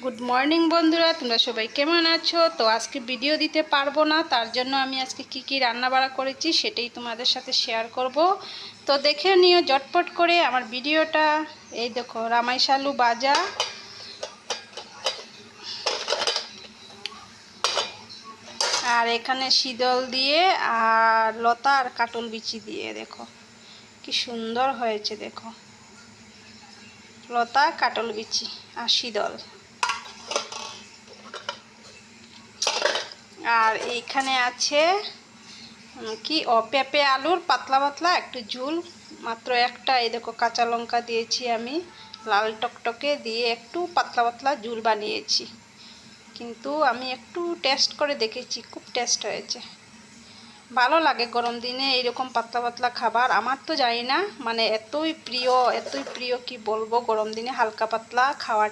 Good morning বন্ধুরা, তোমরা সবাই কেমন আছো? তো আজকে ভিডিও দিতে পারবো না, তার জন্য আমি আজকে কি রান্না বাড়া করেছি সেটাই তোমাদের সাথে শেয়ার করব। তো দেখে নিও ঝটপট করে আমার ভিডিওটা। এই দেখো, রামাইশ আলু ভাজা, আর এখানে শীতল দিয়ে আর লতা আর কাটল বিচি দিয়ে, দেখো কি সুন্দর হয়েছে। দেখো, লতা, কাটল বিচি আর শীতল। আর এইখানে আছে কি পেঁপে আলুর পাতলা পাতলা একটু ঝুল, মাত্র একটা। এই দেখো, কাঁচা লঙ্কা দিয়েছি আমি, লাল টকটকে দিয়ে একটু পাতলা পাতলা ঝুল বানিয়েছি। কিন্তু আমি একটু টেস্ট করে দেখেছি, খুব টেস্ট হয়েছে। ভালো লাগে গরম দিনে এইরকম পাতলা পাতলা খাবার। আমার তো জানি না, মানে এতই প্রিয় কি বলবো, গরম দিনে হালকা পাতলা খাওয়া